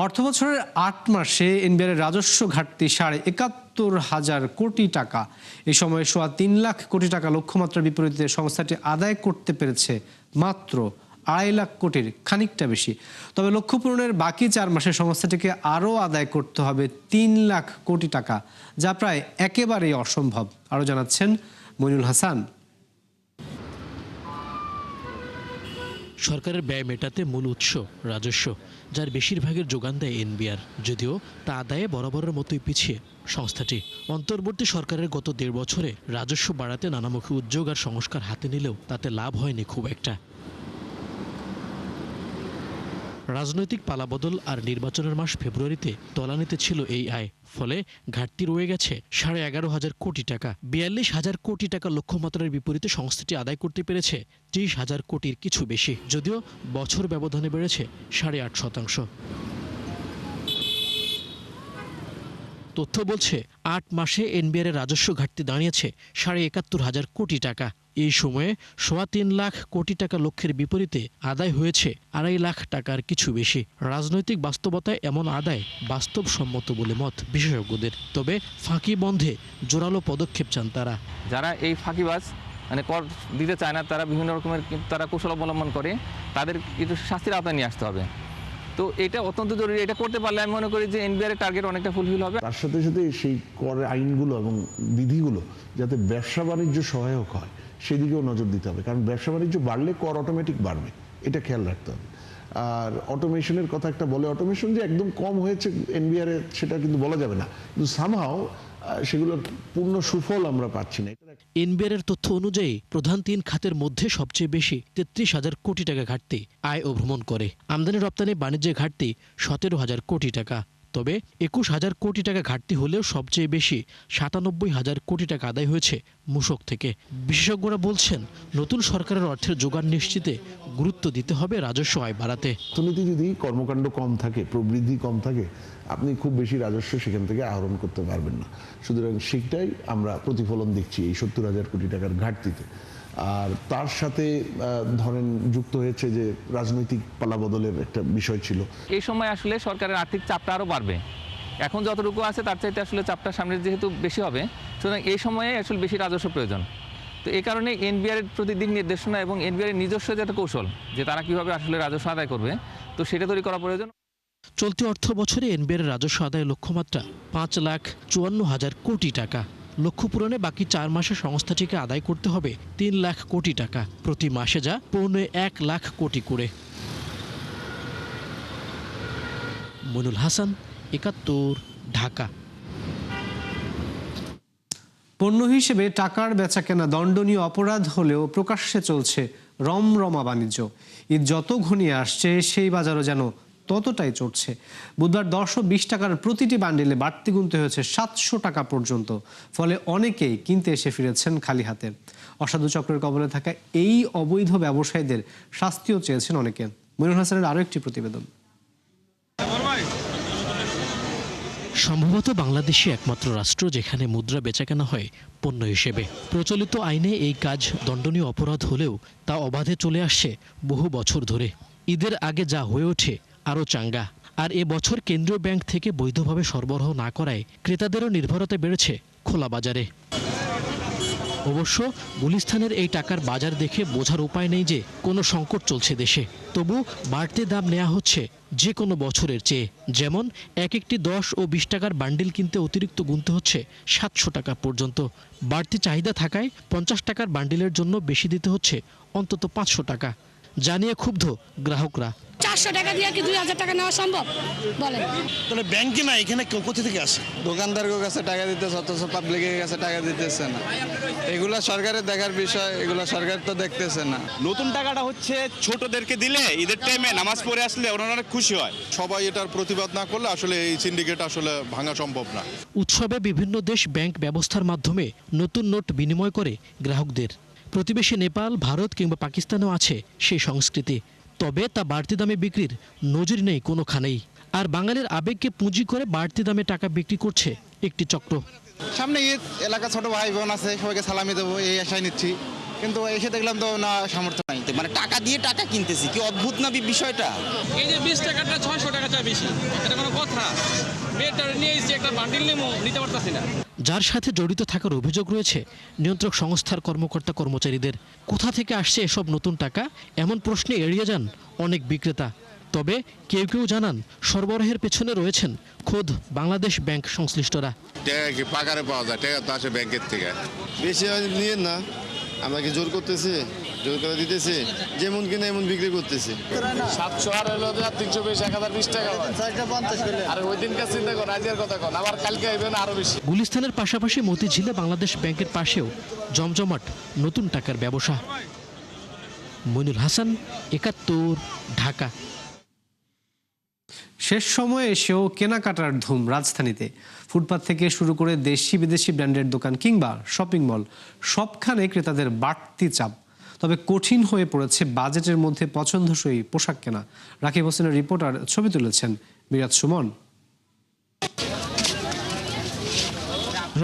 অর্থবছরের ৮ মাসে এনবিআরের রাজস্ব ঘাটতি ৭,৭১,০০০ কোটি টাকা। এই সময়ে সোয়া ৩ লাখ কোটি টাকা লক্ষ্যমাত্রার বিপরীতে সংস্থাটি আদায় করতে পেরেছে মাত্র ২.৫ লাখ কোটির খানিকটা বেশি। তবে লক্ষ্য পূরণের বাকি ৪ মাসে সংস্থাটিকে আরও আদায় করতে হবে ৩ লাখ কোটি টাকা, যা প্রায় একেবারেই অসম্ভব। আরও জানাচ্ছেন মইনুল হাসান। সরকারের ব্যয় মেটাতে মূল উৎস রাজস্ব, যার বেশিরভাগের যোগান দেয় এনবিআর। যদিও তা আদায়ে বরাবরের মতোই পিছিয়ে সংস্থাটি। অন্তর্বর্তী সরকারের গত ১.৫ বছরে রাজস্ব বাড়াতে নানামুখী উদ্যোগ আর সংস্কার হাতে নিলেও তাতে লাভ হয়নি খুব একটা। রাজনৈতিক পালাবদল আর নির্বাচনের মাস ফেব্রুয়ারিতে তলানিতে ছিল এই আয়। ফলে ঘাটতি রয়ে গেছে ১১,৫০০ কোটি টাকা। ৪২,০০০ কোটি টাকা লক্ষ্যমাত্রার বিপরীতে সংস্থাটি আদায় করতে পেরেছে ৩০,০০০ কোটির কিছু বেশি, যদিও বছর ব্যবধানে বেড়েছে ৮.৫%। তথ্য বলছে ৮ মাসে এনবিআর এর রাজস্ব ঘাটতি দাঁড়িয়েছে ৭,৭১,০০০ কোটি টাকা। এই সময়ে সোয়া ৩ লাখ কোটি টাকা লক্ষ্যের বিপরীতে আদায় হয়েছে ২.৫ লাখ টাকার কিছু বেশি। রাজনৈতিক বাস্তবতায় এমন আদায় বাস্তবসম্মত বলে মত বিশেষজ্ঞদের। তবে ফাঁকি বন্ধে জোরালো পদক্ষেপ চান তারা। যারা এই ফাঁকিবাজ কর দিতে চায় না, তারা বিভিন্ন রকমের তারা কৌশল অবলম্বন করে, তাদের কিছু শাস্তির আওতায় নিয়ে আসতে হবে। তো এটা অত্যন্ত জরুরি। এটা করতে পারলে আমি মনে করি যে এনবিআর এর টার্গেট অনেকটা ফুলফিল হবে। তার সাথে সাথে সেই কর আইনগুলো এবং বিধিগুলো যাতে ব্যবসা বাণিজ্য সহায়ক হয় সেদিকেও নজর দিতে হবে, কারণ ব্যবসা বাণিজ্য বাড়লে কর অটোমেটিক বাড়বে, এটা খেয়াল রাখতে হবে। আর অটোমেশনের কথা একটা বলে, অটোমেশন যে একদম কম হয়েছে এনবিআর এ সেটা কিন্তু বলা যাবে না, কিন্তু সামহাও সেগুলোর পূর্ণ সুফল আমরা পাচ্ছি না। এনবিআর এর তথ্য অনুযায়ী প্রধান ৩ খাতের মধ্যে সবচেয়ে বেশি ৩৩,০০০ কোটি টাকা ঘাটতি আয় ও ভ্রমণ করে। আমদানি রপ্তানি বাণিজ্যের ঘাটতি ১৭,০০০ কোটি টাকা। তবে ২১,০০০ কোটি টাকা ঘাটতি হলেও সবচেয়ে বেশি ৯৭,০০০ কোটি টাকা আদায় হয়েছে মূসক থেকে। বিশেষজ্ঞরা বলছেন, নতুন সরকারের অর্থের যোগান নিশ্চিতে গুরুত্ব দিতে হবে রাজস্ব আয় বাড়াতে। অর্থনীতি যদি কর্মকাণ্ড কম থাকে, প্রবৃদ্ধি কম থাকে, আপনি খুব বেশি রাজস্ব সেখান থেকে আহরণ করতে পারবেন না। সুতরাং সেটাই আমরা প্রতিফলন দেখছি এই ৭০,০০০ কোটি টাকার ঘাটতিতে। আর তার সাথে ধরেন যুক্ত হয়েছে যে রাজনৈতিক পালাবদলের একটা বিষয় ছিল। এই সময় আসলে সরকারের আর্থিক চাপটা আরও বাড়বে। এখন যতটুকু আছে তার চাইতে আসলে চাপটা সামনের যেহেতু বেশি হবে, সুতরাং এই সময়ে আসলে বেশি রাজস্ব প্রয়োজন। তো এই কারণে এনবিআর এর প্রতি দিক নির্দেশনা এবং এনবিআর এর নিজস্ব যে একটা কৌশল, যে তারা কিভাবে আসলে রাজস্ব আদায় করবে, তো সেটা তৈরি করা প্রয়োজন। চলতি অর্থ বছরে এনবিআর এর রাজস্ব আদায়ের লক্ষ্যমাত্রা ৫,৫৪,০০০ কোটি টাকা। লক্ষ্য পূরণে বাকি ৪ মাসে সংস্থাটিকে আদায় করতে হবে ৩ লাখ কোটি টাকা, প্রতি মাসে যা ১.৫ লাখ কোটি করে। মইনুল হাসান, ৭১, ঢাকা। পণ্য হিসেবে টাকার বেচাকেনা দণ্ডনীয় অপরাধ হলেও প্রকাশ্যে চলছে রমরমা বাণিজ্য। ঈদ যত ঘনিয়ে আসছে সেই বাজারও যেন ততটাই চড়ছে। বুধবার ১০ ও ২০ টাকার প্রতিটি বান্ডিলে বাড়তি গুনতে হয়েছে ৭০০ টাকা পর্যন্ত। ফলে অনেকেই কিনতে এসে ফিরেছেন খালি হাতে। অসাধু চক্রের কবলে থাকা এই অবৈধ ব্যবসায়ীদের শাস্তিও চেয়েছেন অনেকে। মইনুল হাসানের আরও একটি প্রতিবেদন। সম্ভবত বাংলাদেশই একমাত্র রাষ্ট্র যেখানে মুদ্রা বেচাকেনা হয় পণ্য হিসেবে। প্রচলিত আইনে এই কাজ দণ্ডনীয় অপরাধ হলেও তা অবাধে চলে আসছে বহু বছর ধরে। ঈদের আগে যা হয়ে ওঠে আরও চাঙ্গা। আর এবছর কেন্দ্রীয় ব্যাংক থেকে বৈধভাবে সরবরাহ না করায় ক্রেতাদেরও নির্ভরতা বেড়েছে খোলা বাজারে। অবশ্য গুলিস্তানের এই টাকার বাজার দেখে বোঝার উপায় নেই যে কোনো সংকট চলছে দেশে। তবু বাড়তি দাম নেওয়া হচ্ছে যে কোনো বছরের চেয়ে। যেমন একটি ১০ ও ২০ টাকার বান্ডিল কিনতে অতিরিক্ত গুনতে হচ্ছে ৭০০ টাকা পর্যন্ত। বাড়তি চাহিদা থাকায় ৫০ টাকার বান্ডিলের জন্য বেশি দিতে হচ্ছে অন্তত ৫০০ টাকা। জানিয়ে ক্ষুব্ধ গ্রাহকরা। ৪০০ টাকা দিয়ে কি ২০০০ টাকা নেওয়া সম্ভব বলেন? তাহলে ব্যাংকে না, এখানে কোথা থেকে আসে? দোকানদারের কাছে টাকা দিতেছে, অথচ পাবলিকের কাছে টাকা দিতেছে না। এগুলা সরকারের দেখার বিষয়, এগুলা সরকার তো দেখতেছে না। নতুন টাকাটা হচ্ছে ছোটদেরকে দিলে ঈদের টাইমে নামাজ পড়ে আসলে ওনারা অনেক খুশি হয়। সবাই এটার প্রতিবাদ না করলে আসলে এই সিন্ডিকেট আসলে ভাঙা সম্ভব না। উৎসবে বিভিন্ন দেশ ব্যাংক ব্যবস্থার মাধ্যমে নতুন নোট বিনিময় করে গ্রাহকদের। প্রতিবেশী নেপাল, ভারত কিংবা পাকিস্তানেও আছে সেই সংস্কৃতি। তবে তা বাড়তি দামে বিক্রির নজির নেই কোনোখানেই। আর বাঙালির আবেগকে পুঁজি করে বাড়তি দামে টাকা বিক্রি করছে একটি চক্র। সামনে ঈদ, এলাকা ছোট ভাই বোন আছে, সবাইকে সালামি দেবো এই আশায় নিচ্ছি। কিন্তু এসে দেখলাম তো না, সামর্থ্য নাই। মানে টাকা দিয়ে টাকা কিনতেছি, কি অদ্ভুত না বিষয়টা। এই যে 20 টাকাটা 600 টাকা চাই বেশি, এটা কোনো কথা? বেটার নিয়ে এসে একটা বান্ডিল নিতে পারতাছি না। যার সাথে জড়িত থাকার অভিযোগ রয়েছে নিয়ন্ত্রক সংস্থার কর্মকর্তা কর্মচারীদের। কোথা থেকে আসছে এসব নতুন টাকা, এমন প্রশ্নে এড়িয়ে যান অনেক বিক্রেতা। তবে কেউ কেউ জানান সরবরাহের পেছনে রয়েছেন খোদ বাংলাদেশ ব্যাংক সংশ্লিষ্টরা। টাকা কি পাকারে পাওয়া যায়? টাকা তো আসে ব্যাংকের থেকে। বেশি নিয়ে না, আমরা কি জোর করতেছি? জোর করে দিতেছি, যেমন কিনা এমন বিক্রি করতেছি। 700 আর হলো 320 1020 টাকা আর ওই দিনকার চিন্তা কর, আজকের কথা কর, আবার কালকে আইবেন আরো বেশি। গুলিস্তানের পাশাপাশি মতিঝিলে বাংলাদেশ ব্যাংকের পাশেও জমজমাট নতুন টাকার ব্যবসা। মইনুল হাসান, ৭১, ঢাকা। শেষ সময়ে এসেও কেনাকাটার ধুম রাজধানীতে। ফুটপাত থেকে শুরু করে দেশি বিদেশি ব্র্যান্ডের দোকান কিংবা শপিং মল, সবখানে ক্রেতাদের বাড়তি চাপ। তবে কঠিন হয়ে পড়েছে বাজেটের মধ্যে পছন্দসই পোশাক কেনা। রাকিব হোসেনের রিপোর্টার ছবি তুলেছেন মিরাজ সুমন।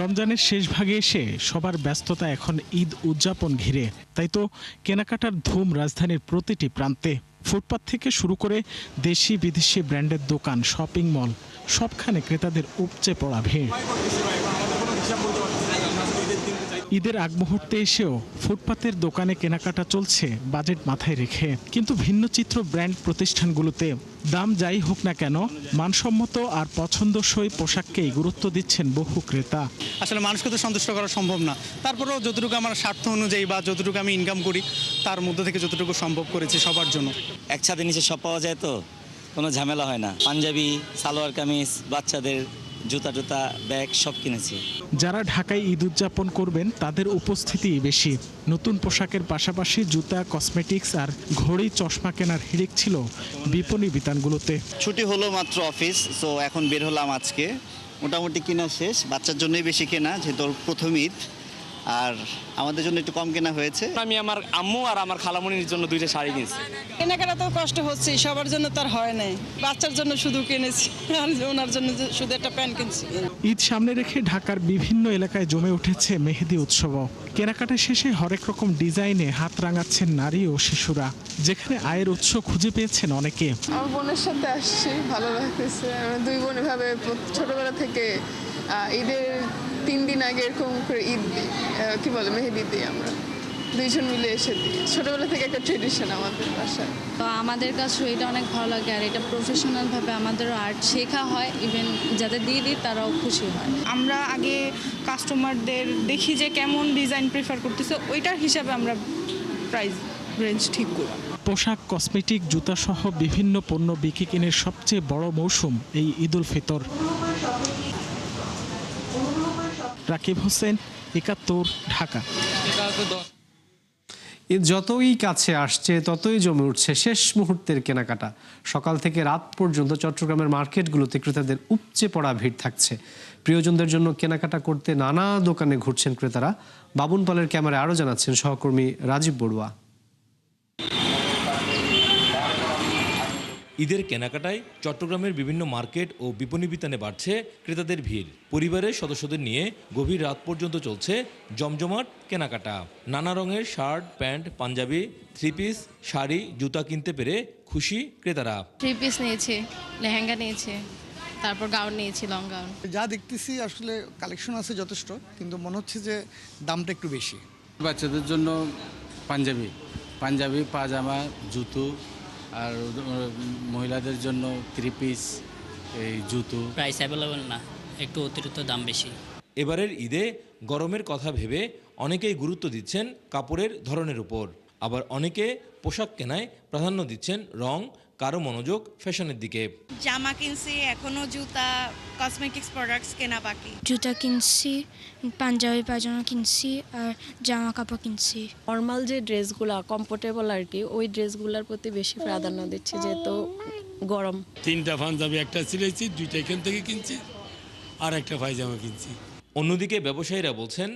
রমজানের শেষ ভাগে এসে সবার ব্যস্ততা এখন ঈদ উদযাপন ঘিরে। তাই তো কেনাকাটার ধুম রাজধানীর প্রতিটি প্রান্তে। ফুটপাত থেকে শুরু করে দেশি বিদেশি ব্র্যান্ডের দোকান, শপিং মল, সবখানে ক্রেতাদের উপচে পড়া ভিড়। ঈদের আগ মুহূর্তে এসেও ফুটপাতের দোকানে কেনাকাটা চলছে বাজেট মাথায় রেখে। কিন্তু ভিন্ন চিত্র ব্র্যান্ড প্রতিষ্ঠানগুলোতে। দাম যাই হোক না কেন, মানসম্মত আর পছন্দসই পোশাককেই গুরুত্ব দিচ্ছেন বহু ক্রেতা। আসলে মানুষকে তো সন্তুষ্ট করা সম্ভব না, তারপরেও যতটুকু আমার স্বার্থ অনুযায়ী বা যতটুকু আমি ইনকাম করি তার মধ্যে থেকে যতটুকু সম্ভব করেছি সবার জন্য। এক ছাদে নিচে সব পাওয়া যায়, তো কোনো ঝামেলা হয় না। পাঞ্জাবি, সালোয়ার কামিজ, বাচ্চাদের জুতা টুতা, ব্যাগ সব কিনেছি। যারা ঢাকায় ঈদ উদযাপন করবেন তাদের উপস্থিতি বেশি। নতুন পোশাকের পাশাপাশি জুতা, কসমেটিক্স আর ঘড়ি, চশমা কেনার হিড়িক ছিল বিপণী বিতানগুলোতে। ছুটি হলো মাত্র অফিস, সো এখন বের হলাম আজকে। মোটামুটি কেনা শেষ। বাচ্চার জন্যই বেশি কেনা, যেহেতু প্রথম ঈদ, আর আমাদের জন্য একটু কম কেনা হয়েছে। আমি আমার আম্মু আর আমার খালামণির জন্য 2টা শাড়ি কিনছি। কেনাকাটা তো কষ্ট হচ্ছে, সবার জন্য তার হয় নাই। বাচ্চার জন্য শুধু কিনেছি, আর ওনার জন্য শুধু একটা প্যান্ট কিনছি। ঈদ সামনে রেখে ঢাকার বিভিন্ন এলাকায় জমে উঠেছে মেহেদি উৎসব। কেনাকাটা শেষে হরেক রকম ডিজাইনে হাত রাঙাচ্ছেন নারী ও শিশুরা, যেখানে আয়ের উৎস খুঁজে পেয়েছেন অনেকে। আমার বোনের সাথে আসছি, ভালো লাগতেছে। আমরা দুই বোন এভাবে ছোটবেলা থেকে ঈদের 3 দিন আগে এরকম করে ঈদ দিই, কি বলে মেহেদি দিই, আমরা দুইজন মিলে এসে দিই। ছোটবেলা থেকে একটা ট্রেডিশন আমাদের বাসায়। তো আমাদের কাছে এটা অনেক ভালো লাগে, আর এটা প্রফেশনালভাবে আমাদেরও আর্ট শেখা হয়। ইভেন যাদের দিয়ে দিই তারাও খুশি হয়। আমরা আগে কাস্টমারদের দেখি যে কেমন ডিজাইন প্রেফার করতেছে, ওইটার হিসাবে আমরা প্রাইস রেঞ্জ ঠিক করি। পোশাক, কসমেটিক, জুতা সহ বিভিন্ন পণ্য বিক্রি কিনের সবচেয়ে বড় মৌসুম এই ঈদ উল ফিতর। রাকিব হোসেন, ৭১, ঢাকা। ঈদ যতই কাছে আসছে ততই জমে উঠছে শেষ মুহূর্তের কেনাকাটা। সকাল থেকে রাত পর্যন্ত চট্টগ্রামের মার্কেটগুলোতে ক্রেতাদের উপচে পড়া ভিড় থাকছে। প্রিয়জনদের জন্য কেনাকাটা করতে নানা দোকানে ঘুরছেন ক্রেতারা। বাবুন পালের ক্যামেরায় আরও জানাচ্ছেন সহকর্মী রাজীব বড়ুয়া। ঈদের কেনাকাটায় চট্টগ্রামের বিভিন্ন মার্কেট ও বিপণী বিতানে বাড়ছে ক্রেতাদের ভিড়। পরিবারের সদস্যদের নিয়ে গভীর রাত পর্যন্ত চলছে জমজমাট কেনাকাটা। নানা রঙের shirt, pant, panjabi, 3 piece, sari, জুতা কিনতে পেরে খুশি ক্রেতারা। 3 পিস নিয়েছে, লেহেঙ্গা নিয়েছে, তারপর গাউন নিয়েছি, লং গাউন। যা দেখতেছি আসলে কালেকশন আছে যথেষ্ট, কিন্তু মনে হচ্ছে যে দামটা একটু বেশি। বাচ্চাদের জন্য পাঞ্জাবি, পাজামা, জুতো, আর মহিলাদের জন্য 3 পিস, এই জুতো। প্রাইস অ্যাভেলেবল না, একটু অতিরিক্ত দাম বেশি। এবারের ঈদে গরমের কথা ভেবে অনেকেই গুরুত্ব দিচ্ছেন কাপড়ের ধরনের উপর, আবার অনেকে পোশাক কেনায় প্রাধান্য দিচ্ছেন রং, কারো মনোযোগ ফ্যাশনের দিকে। জামা কিনছি, এখনো জুতা, কসমেটিক্স প্রোডাক্টস কেনা বাকি। জুতা কিনছি, পাঞ্জাবি পাজামা কিনছি, আর জামা কাপড় কিনছি। নর্মাল যে ড্রেসগুলো কমফোর্টেবল আর কি, ওই ড্রেসগুলোর প্রতি বেশি প্রাধান্য দিচ্ছি, যেহেতু গরম। 3টা পাঞ্জাবি, একটা সিলেছি, 2টা এখান থেকে কিনছি, আর একটা পায়জামা কিনছি। অন্যদিকে ব্যবসায়ীরা বলছেন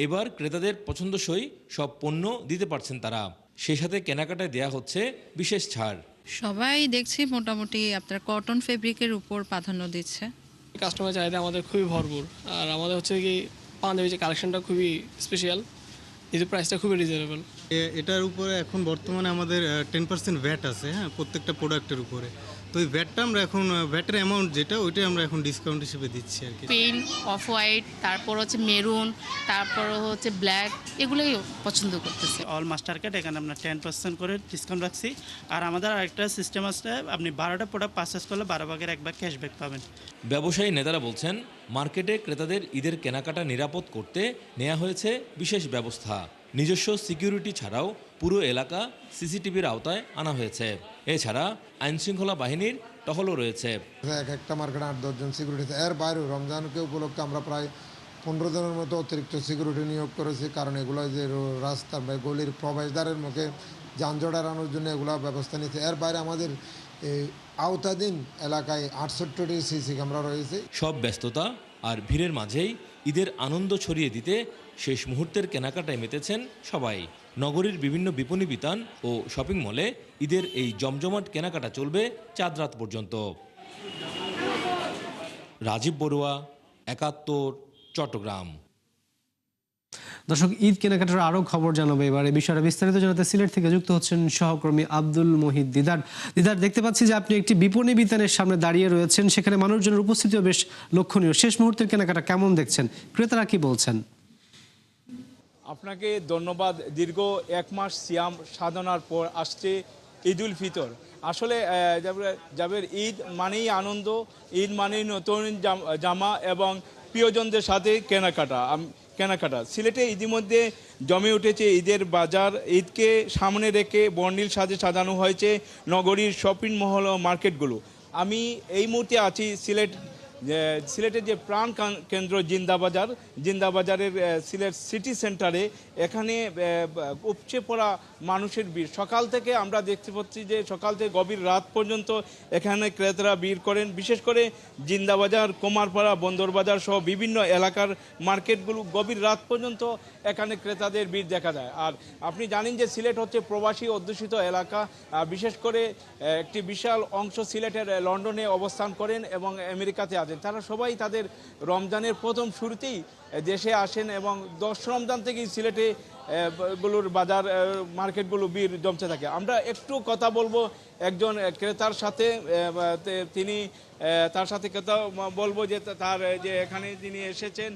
এবার ক্রেতাদের পছন্দসই সব পণ্য দিতে পারছেন তারা, সেই সাথে কেনাকাটায় দেয়া হচ্ছে বিশেষ ছাড়। সবাই দেখছি মোটামুটি আপনার কটন ফেব্রিকের উপর প্রাধান্য দিচ্ছে। কাস্টমার চাহিদা আমাদের খুবই ভরপুর, আর আমাদের হচ্ছে কি পাঞ্জাবি যে কালেকশনটা খুবই স্পেশাল, এই যে প্রাইসটা খুবই রিজনেবল। এটার উপরে এখন বর্তমানে আমাদের 10% ভ্যাট আছে, হ্যাঁ, প্রত্যেকটা প্রোডাক্টের উপরে। তো ওই ভ্যাটটা আমরা এখন ভ্যাটের অ্যামাউন্ট যেটা ওইটাই আমরা এখন ডিসকাউন্ট হিসেবে দিচ্ছি আর কি। পিঙ্ক, অফ হোয়াইট, তারপর হচ্ছে মেরুন, তারপর হচ্ছে ব্ল্যাক, এগুলোই পছন্দ করতেছে। অল মাস্টারকার্ড এখানে আমরা 10% করে ডিসকাউন্ট রাখছি। আর আমাদের আরেকটা সিস্টেম আছে, আপনি 12টা প্রোডাক্ট পারচেস করলে 12 ভাগের 1 ভাগ ক্যাশব্যাক পাবেন। ব্যবসায়ী নেতারা বলছেন, মার্কেটে ক্রেতাদের ঈদের কেনাকাটা নিরাপদ করতে নেওয়া হয়েছে বিশেষ ব্যবস্থা। নিজস্ব সিকিউরিটি ছাড়াও পুরো এলাকা সিসিটিভির আওতায় আনা হয়েছে। এছাড়া আইনশৃঙ্খলা বাহিনীর টহলও রয়েছে। এক একটা মার্কেটে 8-10 জন সিকিউরিটি, এর বাইরেও রমজানকে উপলক্ষে আমরা প্রায় 15 জনের মতো অতিরিক্ত সিকিউরিটি নিয়োগ করেছি। কারণ এগুলো যে রাস্তার বা গলির প্রবেশদ্বারের মুখে যানজট এড়ানোর জন্য এগুলো ব্যবস্থা নিয়েছে। এর বাইরে আমাদের এই আওতাধীন এলাকায় 68টি সিসি ক্যামেরা রয়েছে। সব ব্যস্ততা আর ভিড়ের মাঝেই ঈদের আনন্দ ছড়িয়ে দিতে শেষ মুহূর্তের কেনাকাটায় মেতেছেন সবাই। নগরীর বিভিন্ন বিপণী বিতান ও শপিং মলে ঈদের এই জমজমাট কেনাকাটা চলবে চাঁদ রাত পর্যন্ত। রাজীব বড়ুয়া, ৭১, চট্টগ্রাম। দর্শক, ঈদ কেনাকাটার আরও খবর জানাবো এবার। এই বিষয়ে বিস্তারিত জানাতে সিলেট থেকে যুক্ত হচ্ছেন সহকর্মী আব্দুল মহিদ দিদার। দিদার, দেখতে পাচ্ছি যে আপনি একটি বিপণী বিতানের সামনে দাঁড়িয়ে রয়েছেন, সেখানে মানুষজনের উপস্থিতিও বেশ লক্ষণীয়। শেষ মুহূর্তের কেনাকাটা কেমন দেখছেন, ক্রেতারা কি বলছেন? আপনাকে ধন্যবাদ। দীর্ঘ 1 মাস সিয়াম সাধনার পর আসছে ঈদ উল ফিতর। আসলে যাবের ঈদ মানেই আনন্দ, ঈদ মানেই নতুন জামা এবং প্রিয়জনদের সাথে কেনাকাটা। সিলেটে ইতিমধ্যে জমে উঠেছে ঈদের বাজার। ঈদকে সামনে রেখে বর্ণিল সাজে সাজানো হয়েছে নগরীর শপিং মহল ও মার্কেটগুলো। আমি এই মুহূর্তে আছি সিলেটের যে প্রাণ কেন্দ্র জিন্দাবাজারের সিলেট সিটি সেন্টারে। এখানে উপচে পড়া মানুষের ভিড়। সকাল থেকে আমরা দেখতে পাচ্ছি যে সকাল থেকে গভীর রাত পর্যন্ত এখানে ক্রেতারা ভিড় করেন। বিশেষ করে জিন্দাবাজার, কুমারপাড়া, বন্দরবাজার সহ বিভিন্ন এলাকার মার্কেটগুলো গভীর রাত পর্যন্ত এখানে ক্রেতাদের ভিড় দেখা যায়। আর আপনি জানেন যে সিলেট হচ্ছে প্রবাসী অধ্যুষিত এলাকা। বিশেষ করে একটি বিশাল অংশ সিলেটের লন্ডনে অবস্থান করেন এবং আমেরিকাতে আছেন। তারা সবাই তাদের রমজানের প্রথম শুরুতেই দেশে আসেন এবং 10 রমজান থেকেই সিলেটে গুলোর বাজার মার্কেটগুলো ভিড় জমতে থাকে। আমরা একটু কথা বলবো একজন ক্রেতার সাথে। তার সাথে কথা বলবো যে তার যে এখানে যিনি এসেছেন,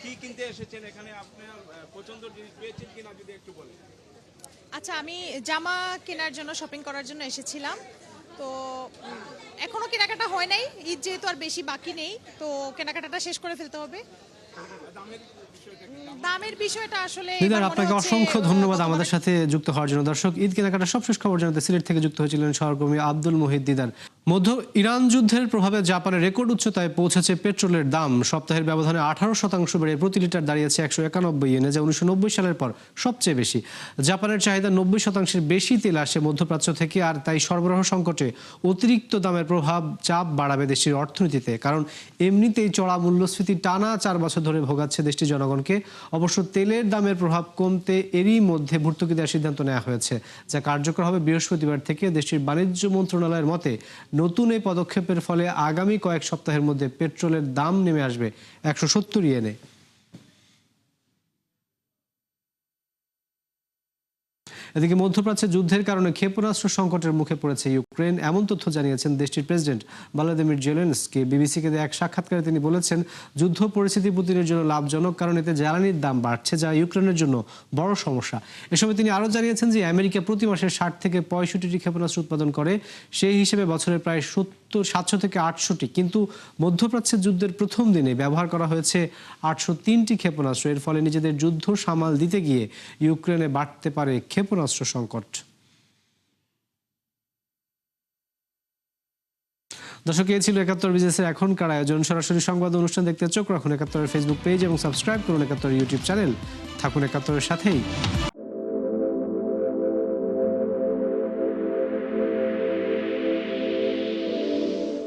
কি কিনতে এসেছেন, এখানে আপনার পছন্দ জিনিস পেয়েছেন কিনা যদি একটু বলেন। আচ্ছা, আমি জামা কেনার জন্য, শপিং করার জন্য এসেছিলাম। তো এখনো কেনাকাটা হয় নাই, ঈদ যেহেতু আর বেশি বাকি নেই, তো কেনাকাটাটা শেষ করে ফেলতে হবে। দামের বিষয়টা আসলে দিদার, আপনাকে অসংখ্য ধন্যবাদ আমাদের সাথে যুক্ত হওয়ার জন্য। দর্শক, ঈদ কেনাকাটার সবশেষ খবর জানাতে সিলেট থেকে যুক্ত হয়েছিলেন সহকর্মী আব্দুল মহিদ দিদার। মধ্য ইরান যুদ্ধের প্রভাবে জাপানের রেকর্ড উচ্চতায় পৌঁছেছে পেট্রোলের দাম। সপ্তাহের ব্যবধানে 18% বেড়ে প্রতি লিটার দাঁড়িয়েছে 191 ইয়েনে, যা 1990 সালের পর সবচেয়ে বেশি। জাপানের চাহিদা 90% বেশি তেল আসে মধ্যপ্রাচ্য থেকে, আর তাই সরবরাহ সংকটে অতিরিক্ত দামের প্রভাব চাপ বাড়াবে দেশটির অর্থনীতিতে। কারণ এমনিতেই চড়া মূল্যস্ফীতি টানা 4 বছর ধরে ভোগাচ্ছে দেশটির জনগণকে। অবশ্য তেলের দামের প্রভাব কমতে এরই মধ্যে ভর্তুকি দেওয়ার সিদ্ধান্ত নেওয়া হয়েছে, যা কার্যকর হবে বৃহস্পতিবার থেকে। দেশটির বাণিজ্য মন্ত্রণালয়ের মতে নতুন এই পদক্ষেপের ফলে আগামী কয়েক সপ্তাহের মধ্যে পেট্রোলের দাম নেমে আসবে 170 ইয়েনে। এদিকে মধ্যপ্রাচ্যে যুদ্ধের কারণে ক্ষেপণাস্ত্র সংকটের মুখে পড়েছে ইউক্রেন, এমন তথ্য জানিয়েছেন দেশটির প্রেসিডেন্ট ভলোদিমির জেলেনস্কি। বিবিসিকে দেয়া এক সাক্ষাৎকারে তিনি বলেছেন, যুদ্ধ পরিস্থিতি পুতিনের জন্য লাভজনক, কারণ এতে জ্বালানির দাম বাড়ছে, যা ইউক্রেনের জন্য বড় সমস্যা। এ সময় তিনি আরও জানিয়েছেন যে আমেরিকা প্রতি মাসে 60 থেকে 65টি ক্ষেপণাস্ত্র উৎপাদন করে। সেই হিসেবে বছরে প্রায় 700 থেকে 800টি, কিন্তু মধ্যপ্রাচ্যের যুদ্ধের প্রথম দিনে ব্যবহার করা হয়েছে 803টি ক্ষেপণাস্ত্র। এর ফলে নিজেদের যুদ্ধ সামাল দিতে গিয়ে ইউক্রেনে বাড়তে পারে ক্ষেপণাস্ত্র সংকট। দর্শক, এই ছিল ৭১ বিজনেসের এখনকার আয়োজন। সরাসরি সংবাদ অনুষ্ঠান দেখতে চোখ রাখুন ৭১-এর ফেসবুক পেজ এবং সাবস্ক্রাইব করুন ৭১ ইউটিউব চ্যানেল। থাকুন ৭১-এর সাথেই।